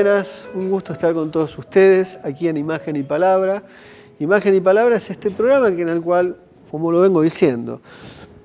buenas, un gusto estar con todos ustedes aquí en Imagen y Palabra. Imagen y Palabra es este programa en el cual, como lo vengo diciendo,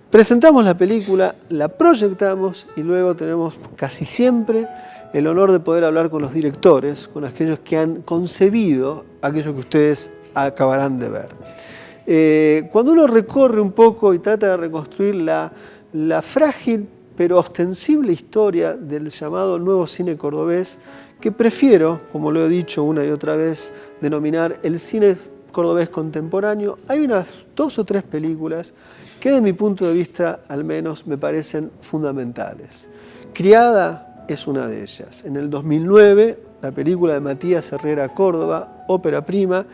presentamos la película, la proyectamos y luego tenemos casi siempre el honor de poder hablar con los directores, con aquellos que han concebido aquello que ustedes acabarán de ver. Cuando uno recorre un poco y trata de reconstruir la frágil pero ostensible historia del llamado nuevo cine cordobés, que prefiero, como lo he dicho una y otra vez, denominar el cine cordobés contemporáneo, hay unas 2 o 3 películas que de mi punto de vista al menos me parecen fundamentales. Criada es una de ellas. En el 2009, la película de Matías Herrera Córdoba, ópera prima,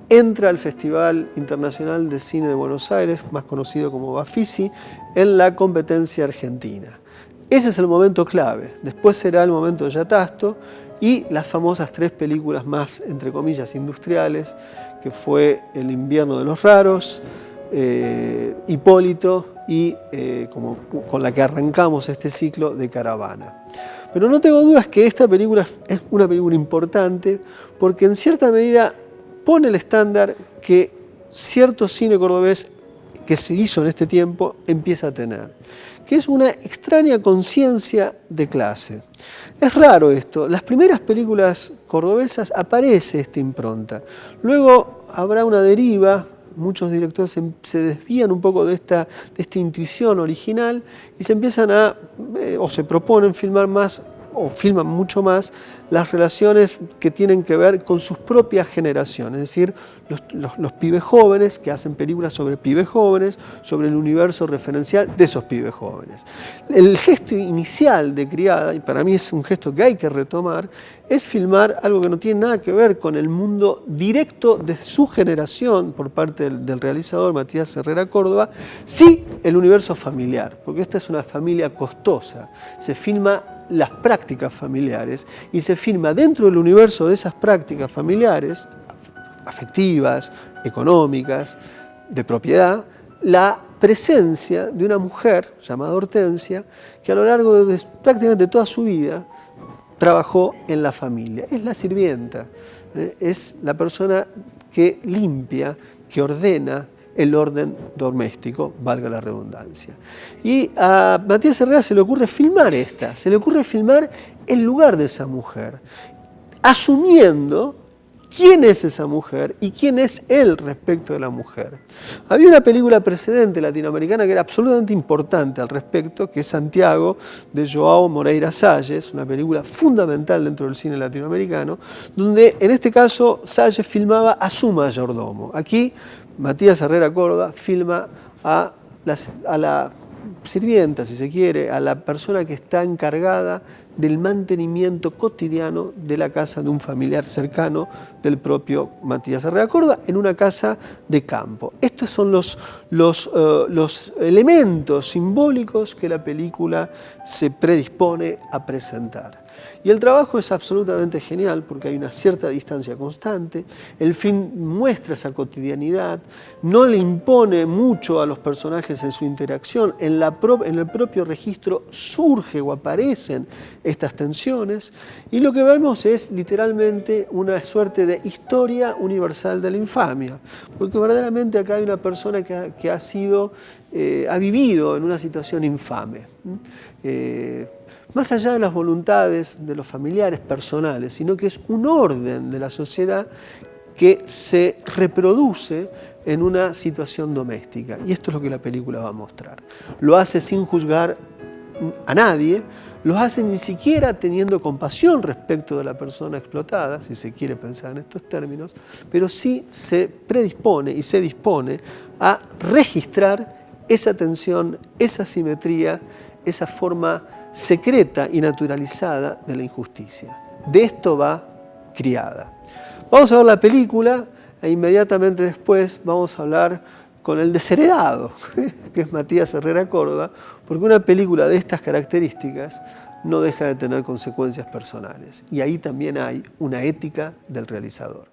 entra al Festival Internacional de Cine de Buenos Aires, más conocido como Bafisi, en la competencia argentina. Ese es el momento clave. Después será el momento de Yatasto y las famosas 3 películas más, entre comillas, industriales, que fue El invierno de los raros, Hipólito y con la que arrancamos este ciclo de Caravana. Pero no tengo dudas que esta película es una película importante porque en cierta medida pone el estándar que cierto cine cordobés que se hizo en este tiempo empieza a tener, que es una extraña conciencia de clase. Es raro esto, las primeras películas cordobesas aparece esta impronta, luego habrá una deriva, muchos directores se desvían un poco de esta intuición original y se empiezan o se proponen filmar más o filman mucho más las relaciones que tienen que ver con sus propias generaciones, es decir, los pibes jóvenes que hacen películas sobre pibes jóvenes, sobre el universo referencial de esos pibes jóvenes. El gesto inicial de Criada, y para mí es un gesto que hay que retomar, es filmar algo que no tiene nada que ver con el mundo directo de su generación por parte del realizador Matías Herrera Córdoba, sí el universo familiar, porque esta es una familia costosa, se filma las prácticas familiares y se filma dentro del universo de esas prácticas familiares, afectivas, económicas, de propiedad, la presencia de una mujer llamada Hortensia que a lo largo de prácticamente toda su vida trabajó en la familia. Es la sirvienta, es la persona que limpia, que ordena el orden doméstico, valga la redundancia. Y a Matías Herrera se le ocurre filmar se le ocurre filmar el lugar de esa mujer, asumiendo quién es esa mujer y quién es él respecto de la mujer. Había una película precedente latinoamericana que era absolutamente importante al respecto, que es Santiago, de João Moreira Salles, una película fundamental dentro del cine latinoamericano, donde en este caso Salles filmaba a su mayordomo. Aquí Matías Herrera Córdoba filma a la sirvienta, si se quiere, a la persona que está encargada del mantenimiento cotidiano de la casa de un familiar cercano del propio Matías Herrera Córdoba en una casa de campo. Estos son los elementos simbólicos que la película se predispone a presentar. Y el trabajo es absolutamente genial porque hay una cierta distancia constante, el film muestra esa cotidianidad, no le impone mucho a los personajes en su interacción, en el propio registro surge o aparecen estas tensiones y lo que vemos es literalmente una suerte de historia universal de la infamia, porque verdaderamente acá hay una persona que ha vivido en una situación infame. Más allá de las voluntades de los familiares personales, sino que es un orden de la sociedad que se reproduce en una situación doméstica. Y esto es lo que la película va a mostrar. Lo hace sin juzgar a nadie, lo hace ni siquiera teniendo compasión respecto de la persona explotada, si se quiere pensar en estos términos, pero sí se predispone y se dispone a registrar esa tensión, esa simetría, esa forma secreta y naturalizada de la injusticia. De esto va Criada. Vamos a ver la película e inmediatamente después vamos a hablar con el desheredado, que es Matías Herrera Córdoba, porque una película de estas características no deja de tener consecuencias personales. Y ahí también hay una ética del realizador.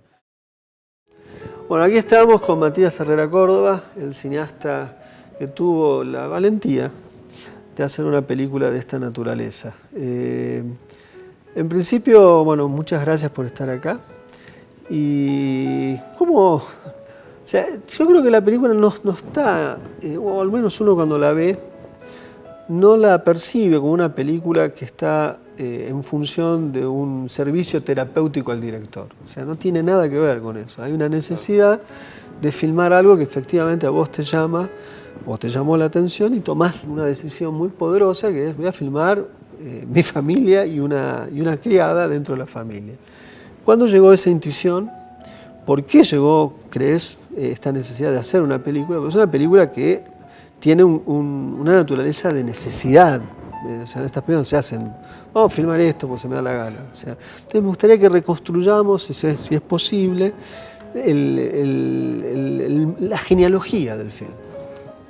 Bueno, aquí estamos con Matías Herrera Córdoba, el cineasta que tuvo la valentía de hacer una película de esta naturaleza. En principio, bueno, muchas gracias por estar acá. Y o sea, yo creo que la película no está, o al menos uno cuando la ve, no la percibe como una película que está en función de un servicio terapéutico al director. O sea, no tiene nada que ver con eso. Hay una necesidad de filmar algo que efectivamente a vos te llama o te llamó la atención y tomás una decisión muy poderosa que es voy a filmar mi familia y una criada dentro de la familia. ¿Cuándo llegó esa intuición? ¿Por qué llegó, crees, esta necesidad de hacer una película? Porque es una película que tiene una naturaleza de necesidad. O sea, en estas películas se hacen, vamos a filmar esto porque se me da la gana. O sea, entonces me gustaría que reconstruyamos, si es posible, la genealogía del film.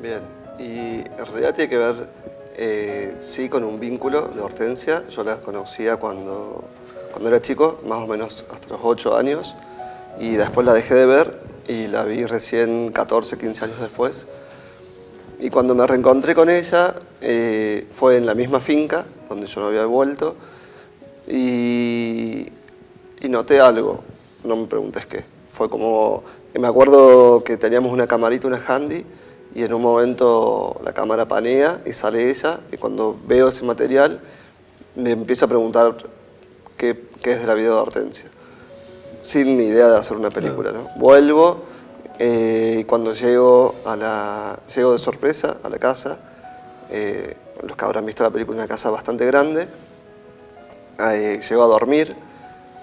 Bien, y en realidad tiene que ver, sí, con un vínculo de Hortensia. Yo la conocía cuando era chico, más o menos hasta los 8 años, y después la dejé de ver y la vi recién 14, 15 años después. Y cuando me reencontré con ella, fue en la misma finca donde yo no había vuelto, y noté algo, no me preguntes qué. Fue como, me acuerdo que teníamos una camarita, una handy, y en un momento la cámara panea y sale ella, y cuando veo ese material me empiezo a preguntar qué es de la vida de Hortensia, sin ni idea de hacer una película, ¿no? Vuelvo, y cuando llego de sorpresa a la casa, los que habrán visto la película, una casa bastante grande, llego a dormir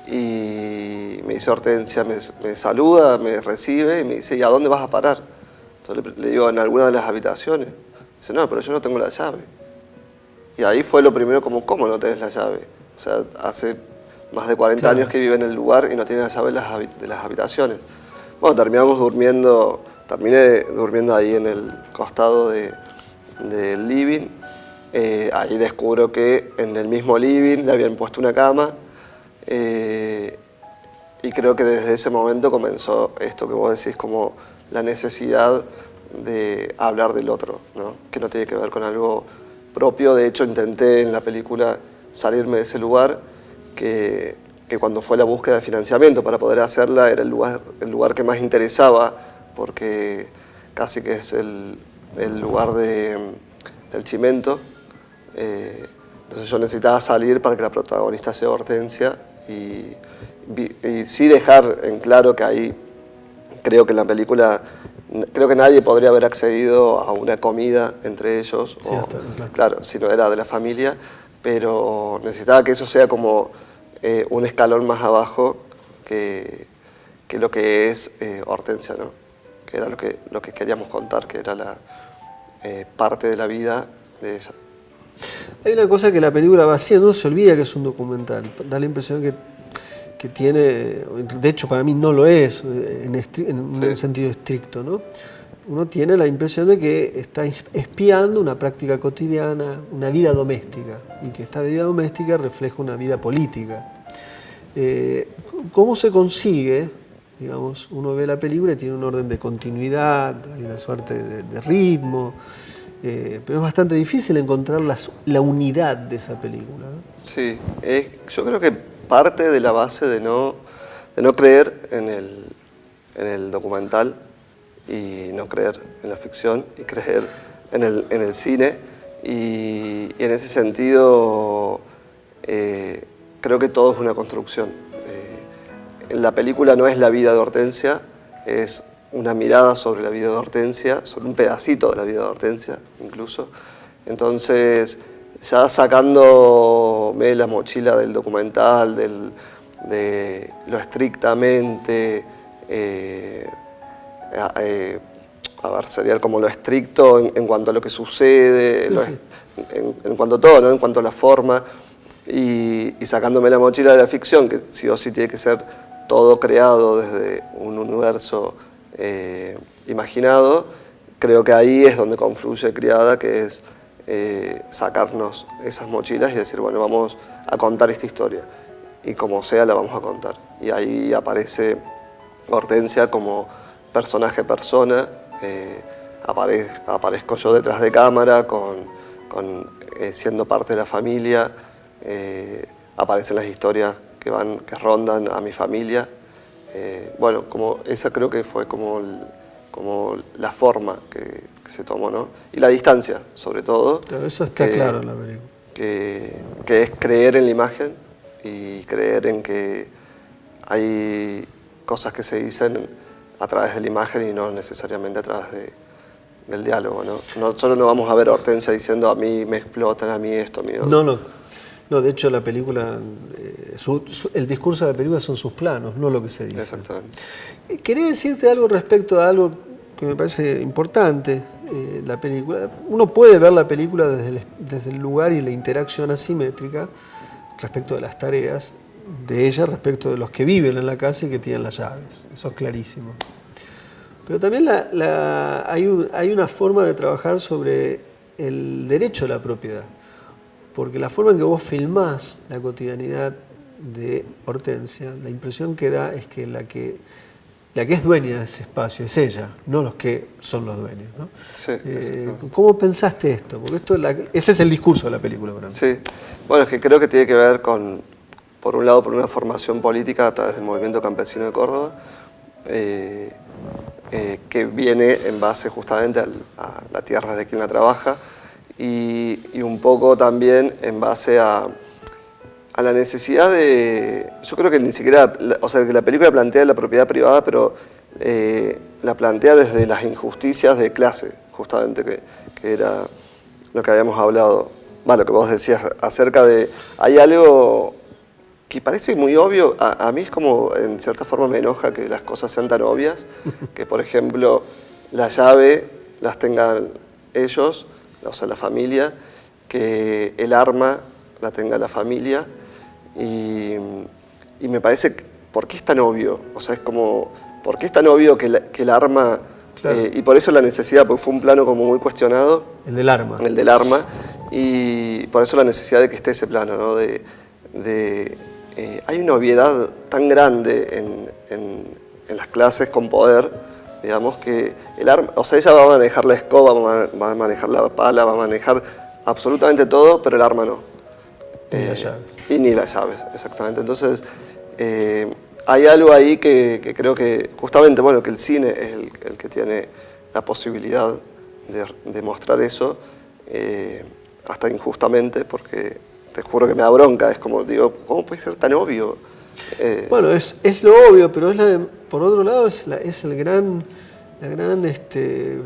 y me dice Hortensia, me saluda, me recibe y me dice, ¿y a dónde vas a parar? Entonces le digo, en alguna de las habitaciones. Dice, no, pero yo no tengo la llave. Y ahí fue lo primero, como, ¿cómo no tenés la llave? O sea, hace más de 40 años que vive en el lugar y no tiene la llave de las habitaciones. Bueno, terminé durmiendo ahí en el costado del living. Ahí descubro que en el mismo living le habían puesto una cama. Y creo que desde ese momento comenzó esto que vos decís, como la necesidad de hablar del otro, ¿no? Que no tiene que ver con algo propio. De hecho, intenté en la película salirme de ese lugar, que cuando fue la búsqueda de financiamiento para poder hacerla era el lugar que más interesaba, porque casi que es el lugar del Chimento. Entonces yo necesitaba salir para que la protagonista sea Hortensia y sí dejar en claro que ahí creo que en la película, creo que nadie podría haber accedido a una comida entre ellos, sí, claro, si no era de la familia, pero necesitaba que eso sea como un escalón más abajo que lo que es Hortensia, ¿no? Que era lo que queríamos contar, que era la parte de la vida de ella. Hay una cosa que la película va haciendo, no se olvida que es un documental, da la impresión que tiene, de hecho para mí no lo es en un sentido estricto, ¿no? Uno tiene la impresión de que está espiando una práctica cotidiana, una vida doméstica, y que esta vida doméstica refleja una vida política. ¿Cómo se consigue? Digamos, uno ve la película y tiene un orden de continuidad, hay una suerte de ritmo, pero es bastante difícil encontrar la unidad de esa película, ¿no? Sí, yo creo que parte de la base de no creer en el documental y no creer en la ficción y creer en el cine, y en ese sentido creo que todo es una construcción. La película no es la vida de Hortensia, es una mirada sobre la vida de Hortensia, sobre un pedacito de la vida de Hortensia incluso. Entonces, ya sacándome la mochila del documental, de lo estrictamente, a ver, sería como lo estricto en cuanto a lo que sucede, sí. En cuanto a todo, ¿no? En cuanto a la forma, y sacándome la mochila de la ficción, que sí o sí tiene que ser todo creado desde un universo imaginado, creo que ahí es donde confluye Criada, que es sacarnos esas mochilas y decir, bueno, vamos a contar esta historia, y como sea la vamos a contar. Y ahí aparece Hortensia como personaje-persona, aparezco yo detrás de cámara, siendo parte de la familia, aparecen las historias que rondan a mi familia. Bueno, como esa creo que fue como la forma que se tomó, ¿no? Y la distancia, sobre todo. Pero eso está claro en la película. Que es creer en la imagen y creer en que hay cosas que se dicen a través de la imagen y no necesariamente a través del diálogo, ¿no? Solo no vamos a ver a Hortensia diciendo a mí me explotan, a mí esto, a mí otro. No, de hecho la película, el discurso de la película son sus planos, no lo que se dice. Exactamente. Quería decirte algo respecto a algo que me parece importante, la película. Uno puede ver la película desde el lugar y la interacción asimétrica respecto de las tareas de ella, respecto de los que viven en la casa y que tienen las llaves. Eso es clarísimo. Pero también hay una forma de trabajar sobre el derecho a la propiedad. Porque la forma en que vos filmás la cotidianidad de Hortensia, la impresión que da es que la que es dueña de ese espacio es ella, no los que son los dueños, ¿no? Sí, ¿Cómo pensaste esto? Porque ese es el discurso de la película para mí. Sí, bueno, es que creo que tiene que ver con, por un lado, por una formación política a través del movimiento campesino de Córdoba, que viene en base justamente a la tierra de quien la trabaja y un poco también en base a la necesidad de... Yo creo que ni siquiera... O sea, que la película plantea la propiedad privada, pero la plantea desde las injusticias de clase, justamente, que era lo que habíamos hablado. Bueno, lo que vos decías acerca de... Hay algo que parece muy obvio. A mí es como, en cierta forma, me enoja que las cosas sean tan obvias. Que, por ejemplo, la llave las tengan ellos, o sea, la familia, que el arma la tenga la familia. Y me parece, ¿por qué es tan obvio? O sea, es como, ¿por qué es tan obvio que el arma... Claro. Y por eso la necesidad, porque fue un plano como muy cuestionado. El del arma. El del arma. Y por eso la necesidad de que esté ese plano, ¿no? Hay una obviedad tan grande en las clases con poder, digamos, que el arma... O sea, ella va a manejar la escoba, va a manejar la pala, va a manejar absolutamente todo, pero el arma no. Ni las llaves. Y ni las llaves, exactamente. Entonces, hay algo ahí que creo que, justamente, bueno, que el cine es el que tiene la posibilidad de mostrar eso, hasta injustamente, porque te juro que me da bronca. Es como, digo, ¿cómo puede ser tan obvio? Bueno, es lo obvio, pero por otro lado es la gran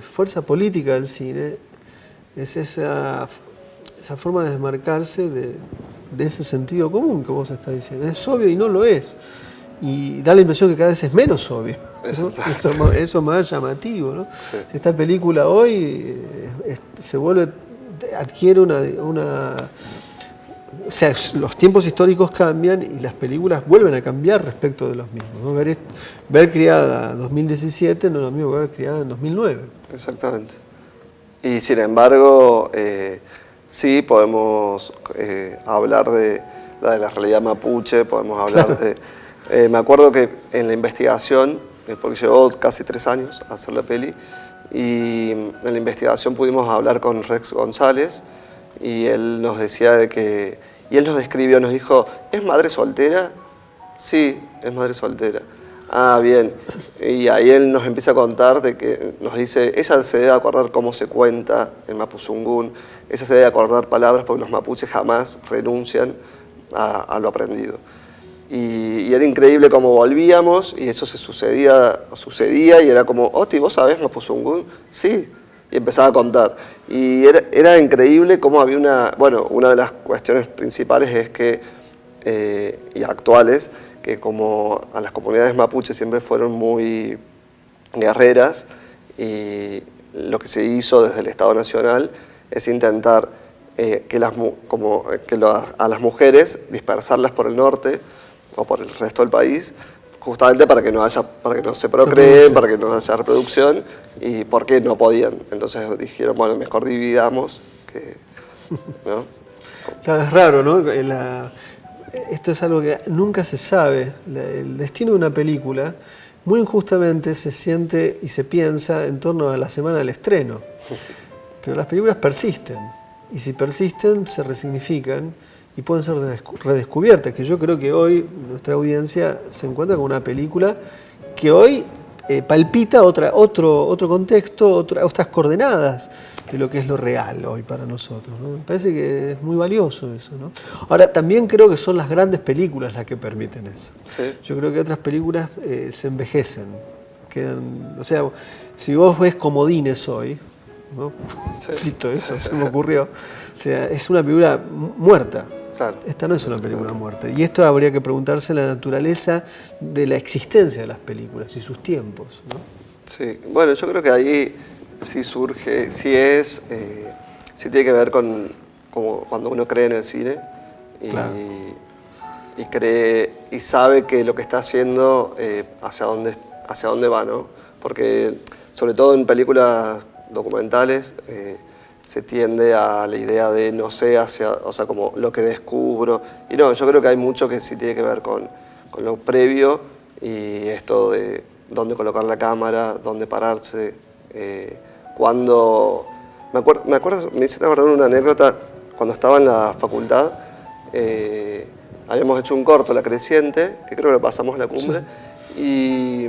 fuerza política del cine, es esa forma de desmarcarse de ese sentido común que vos estás diciendo. Es obvio y no lo es. Y da la impresión que cada vez es menos obvio, ¿no? Eso es más llamativo, ¿no? Sí. Esta película hoy adquiere una... O sea, los tiempos históricos cambian y las películas vuelven a cambiar respecto de los mismos, ¿no? Ver Criada en 2017 no es lo mismo que ver Criada en 2009. Exactamente. Y sin embargo... sí, podemos hablar de la realidad mapuche, podemos hablar de... me acuerdo que en la investigación, porque llevó casi 3 años a hacer la peli, y en la investigación pudimos hablar con Rex González, y él nos decía y él nos describió, nos dijo, ¿es madre soltera? Sí, es madre soltera. Ah, bien. Y ahí él nos empieza a contar nos dice, ella se debe acordar cómo se cuenta en Mapuzungún, ella se debe acordar palabras porque los mapuches jamás renuncian a lo aprendido. Y era increíble cómo volvíamos y eso sucedía y era como, Oti, ¿vos sabés Mapuzungún? Sí. Y empezaba a contar. Y era increíble cómo había una de las cuestiones principales es que, y actuales, que como a las comunidades mapuches siempre fueron muy guerreras y lo que se hizo desde el Estado Nacional es intentar a las mujeres dispersarlas por el norte o por el resto del país, justamente para que no se procreen, para que no haya reproducción, y porque no podían. Entonces dijeron, bueno, mejor dividamos, ¿no? Claro, es raro, ¿no? Esto es algo que nunca se sabe. El destino de una película muy injustamente se siente y se piensa en torno a la semana del estreno. Pero las películas persisten. Y si persisten, se resignifican. y pueden ser redescubiertas, que yo creo que hoy nuestra audiencia se encuentra con una película que hoy palpita otro contexto, otras coordenadas de lo que es lo real hoy para nosotros, ¿no? Me parece que es muy valioso eso, ¿no? Ahora, también creo que son las grandes películas las que permiten eso. Sí. Yo creo que otras películas se envejecen, quedan, o sea, si vos ves Comodines hoy, ¿no? Sí. Cito eso, se me ocurrió, o sea, es una película muerta. Claro. Esta no es una película muerta. Y esto habría que preguntarse la naturaleza de la existencia de las películas y sus tiempos, ¿no? Sí, bueno, yo creo que ahí sí surge, sí tiene que ver con como cuando uno cree en el cine y, Claro. y cree y sabe que lo que está haciendo hacia dónde va, ¿no? Porque sobre todo en películas documentales se tiende a la idea de no sé o sea, como lo que descubro. Y no, yo creo que hay mucho que sí tiene que ver con lo previo y esto de dónde colocar la cámara, dónde pararse, cuando... me hice acordar una anécdota, cuando estaba en la facultad, habíamos hecho un corto, La Creciente, que creo que lo pasamos en la cumbre, y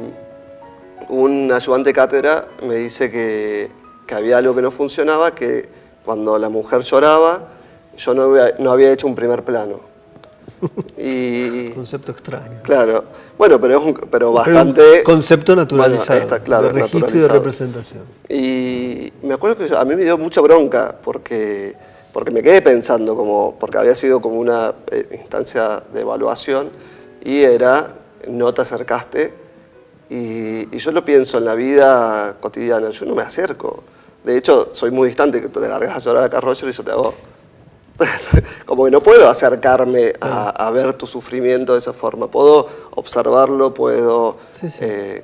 un ayudante de cátedra me dice que había algo que no funcionaba, que cuando la mujer lloraba, yo no había hecho un primer plano. Y, Concepto extraño. claro, bueno, pero Pero bastante... un concepto naturalizado, bueno, está, claro, de registro y de naturalizado. representación. Y me acuerdo que a mí me dio mucha bronca porque me quedé pensando, porque había sido como una instancia de evaluación y era, no te acercaste, y yo lo pienso en la vida cotidiana, yo no me acerco. De hecho, soy muy distante, que te largas a llorar a Carl Roger y yo te hago... como que no puedo acercarme a ver tu sufrimiento de esa forma. Puedo observarlo, puedo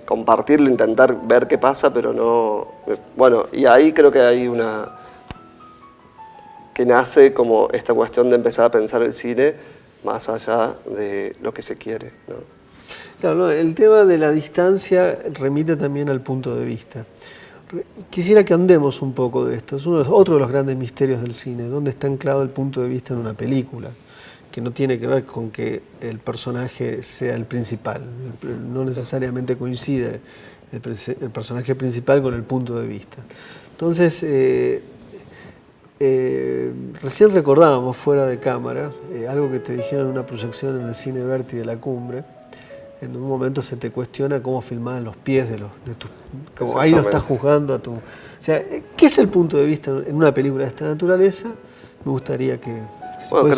compartirlo, intentar ver qué pasa, pero no... Bueno, y ahí creo que hay que nace como esta cuestión de empezar a pensar el cine más allá de lo que se quiere, ¿no? Claro, no, el tema de la distancia remite también al punto de vista. Quisiera que andemos un poco de esto. Es otro de los grandes misterios del cine, dónde está anclado el punto de vista en una película, que no tiene que ver con que el personaje sea el principal. No necesariamente coincide el personaje principal con el punto de vista. Entonces, recién recordábamos fuera de cámara algo que te dijeron en una proyección en el Cine Verti de la Cumbre. En un momento se te cuestiona cómo filmaban los pies de tus... Como ahí lo estás juzgando a tu... O sea, ¿qué es el punto de vista en una película de esta naturaleza? Me gustaría que... Bueno,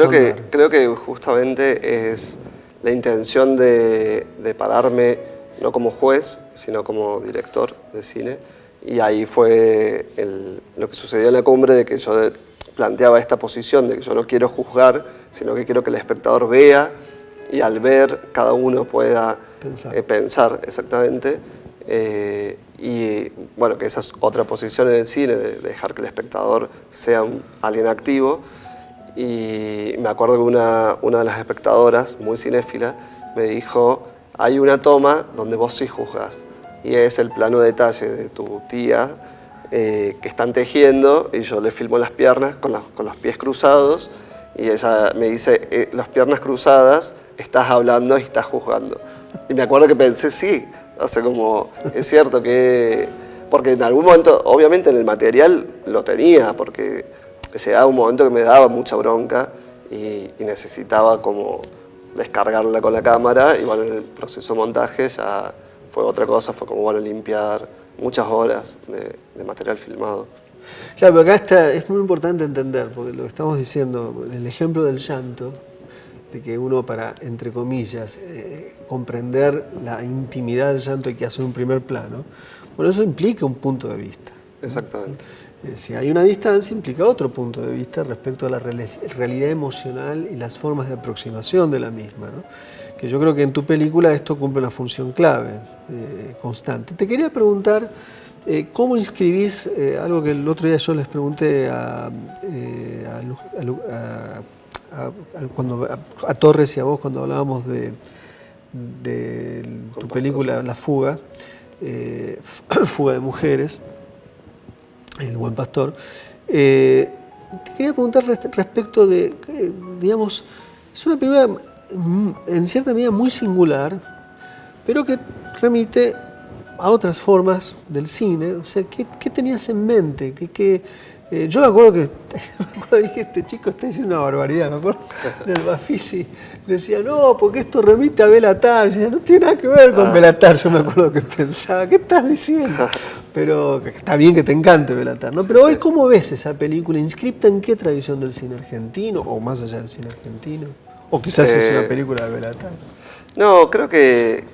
creo que justamente es la intención de pararme no como juez, sino como director de cine. Y ahí fue lo que sucedió en la cumbre, de que yo planteaba esta posición de que yo no quiero juzgar, sino que quiero que el espectador vea y al ver cada uno pueda pensar exactamente. Y bueno, que esa es otra posición en el cine, de dejar que el espectador sea alguien activo. Y me acuerdo que una de las espectadoras, muy cinéfila, me dijo, hay una toma donde vos sí juzgas, y es el plano detalle de tu tía que están tejiendo, y yo le filmo las piernas con los pies cruzados, y ella me dice, las piernas cruzadas, estás hablando y estás juzgando. Y me acuerdo que pensé, sí, o sea, como, es cierto que... Porque en algún momento, obviamente en el material lo tenía, porque llegaba un momento que me daba mucha bronca y necesitaba como descargarla con la cámara, y bueno, en el proceso de montaje ya fue otra cosa, fue como, bueno, limpiar muchas horas de material filmado. Claro, pero acá es muy importante entender, porque lo que estamos diciendo, el ejemplo del llanto, de que uno para, entre comillas, comprender la intimidad del llanto hay que hacer un primer plano, bueno, eso implica un punto de vista. Exactamente. Si hay una distancia, implica otro punto de vista respecto a la realidad emocional y las formas de aproximación de la misma, ¿no? Que yo creo que en tu película esto cumple una función clave, constante. Te quería preguntar, ¿cómo inscribís algo que el otro día yo les pregunté a Torres y a vos cuando hablábamos de tu película La Fuga, Fuga de Mujeres, El Buen Pastor, te quería preguntar respecto de, digamos, es una película en cierta medida muy singular, pero que remite a otras formas del cine. O sea, ¿qué tenías en mente? Yo me acuerdo que dije, este chico está diciendo una barbaridad. Me acuerdo en el Bafisi decía, no, porque esto remite a Béla Tarr. Yo decía, no tiene nada que ver con Béla Tarr. Yo me acuerdo que pensaba, ¿qué estás diciendo? Pero está bien que te encante Béla Tarr, ¿no? Pero hoy, ¿cómo ves esa película? ¿Inscripta en qué tradición del cine argentino? ¿O más allá del cine argentino? ¿O quizás es una película de Béla Tarr? No, creo que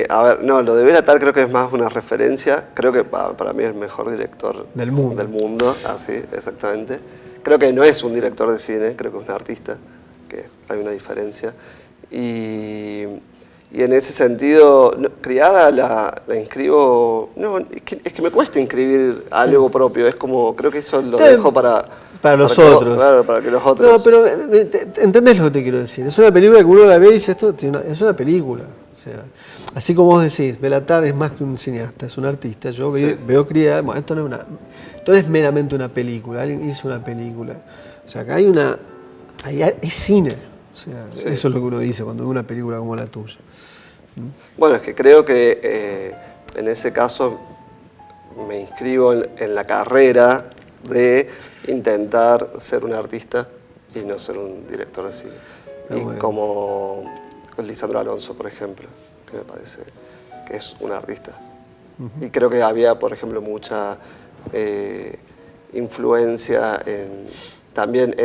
a ver, no, lo de Béla Tarr creo que es más una referencia. Creo que para mí es el mejor director del mundo. Así, exactamente. Creo que no es un director de cine, creo que es un artista, que hay una diferencia. Y en ese sentido, Criada la inscribo. No, es que me cuesta inscribir algo propio. Es como, creo que eso lo dejo para los otros. Claro, para que los otros. No, pero entendés lo que te quiero decir. Es una película que uno la ve y dice, esto es una película. O sea, así como vos decís, Béla Tarr es más que un cineasta, es un artista. Yo veo Criada, bueno, esto no es meramente una película, alguien hizo una película. O sea, acá es cine. O sea, eso es lo que uno dice cuando ve una película como la tuya. Bueno, es que creo que en ese caso me inscribo en la carrera de intentar ser un artista y no ser un director de cine. Como Lisandro Alonso, por ejemplo, que me parece que es un artista. Y creo que había, por ejemplo, mucha influencia también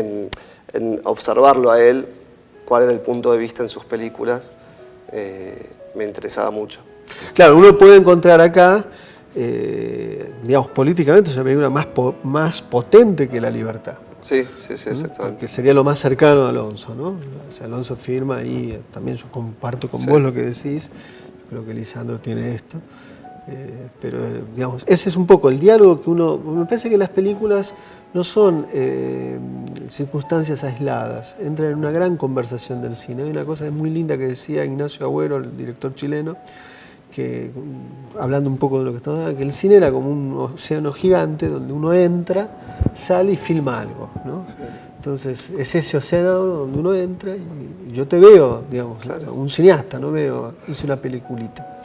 en observarlo a él, cuál era el punto de vista en sus películas. Me interesaba mucho. Claro, uno puede encontrar acá, digamos, políticamente es una película más potente que La Libertad. Sí, exactamente. Que sería lo más cercano a Alonso, ¿no? O sea, Alonso firma y también yo comparto con vos lo que decís. Creo que Lisandro tiene esto. Pero, digamos, ese es un poco el diálogo que uno... Me parece que las películas no son circunstancias aisladas, entran en una gran conversación del cine. Hay una cosa muy linda que decía Ignacio Agüero, el director chileno, que hablando un poco de lo que estamos hablando, que el cine era como un océano gigante donde uno entra, sale y filma algo, ¿no? Sí. Entonces es ese océano donde uno entra y yo te veo, digamos, un cineasta, no veo, hice una peliculita.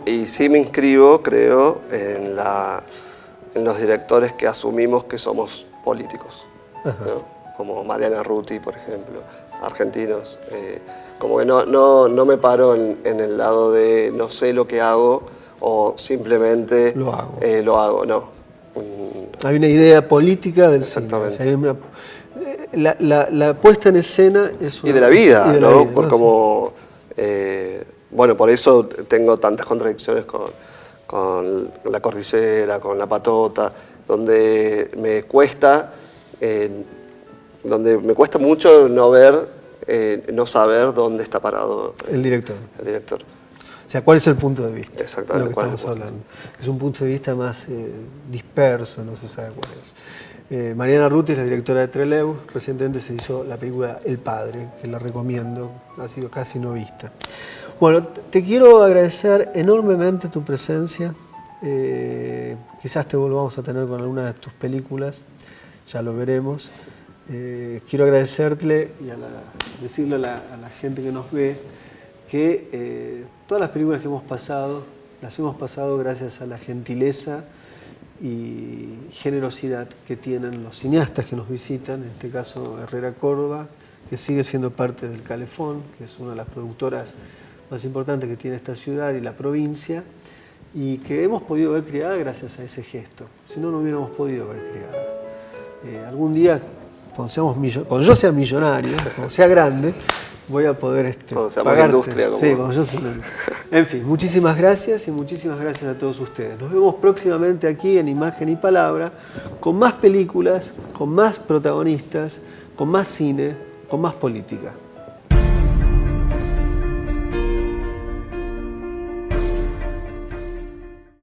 Y sí me inscribo, creo, en los directores que asumimos que somos políticos, ¿no? Como Mariana Ruti, por ejemplo, argentinos. Como que no me paro en el lado de no sé lo que hago o simplemente lo hago. No. Hay una idea política del cine. Exactamente. O sea, la puesta en escena es una... Y de la vida, de ¿no? La vida, por como... bueno, por eso tengo tantas contradicciones con La Cordillera, con La Patota, donde me cuesta mucho no saber dónde está parado el director. O sea, ¿cuál es el punto de vista? Exactamente. De lo que estamos hablando. Es un punto de vista más disperso, no se sabe cuál es. Mariana Ruti es la directora de Trelew. Recientemente se hizo la película El Padre, que la recomiendo, ha sido casi no vista. Bueno, te quiero agradecer enormemente tu presencia. Quizás te volvamos a tener con alguna de tus películas, ya lo veremos. Quiero agradecerte y decirle a la gente que nos ve que todas las películas que hemos pasado, las hemos pasado gracias a la gentileza y generosidad que tienen los cineastas que nos visitan, en este caso Herrera Córdoba, que sigue siendo parte del Calefón, que es una de las productoras más importantes que tiene esta ciudad y la provincia, y que hemos podido ver Criada gracias a ese gesto. Si no, no hubiéramos podido ver Criada. Algún día, cuando yo sea millonario, cuando sea grande, voy a poder cuando sea pagarte. Industria, como... Sí, cuando yo sea... En fin, muchísimas gracias y muchísimas gracias a todos ustedes. Nos vemos próximamente aquí en Imagen y Palabra, con más películas, con más protagonistas, con más cine, con más política.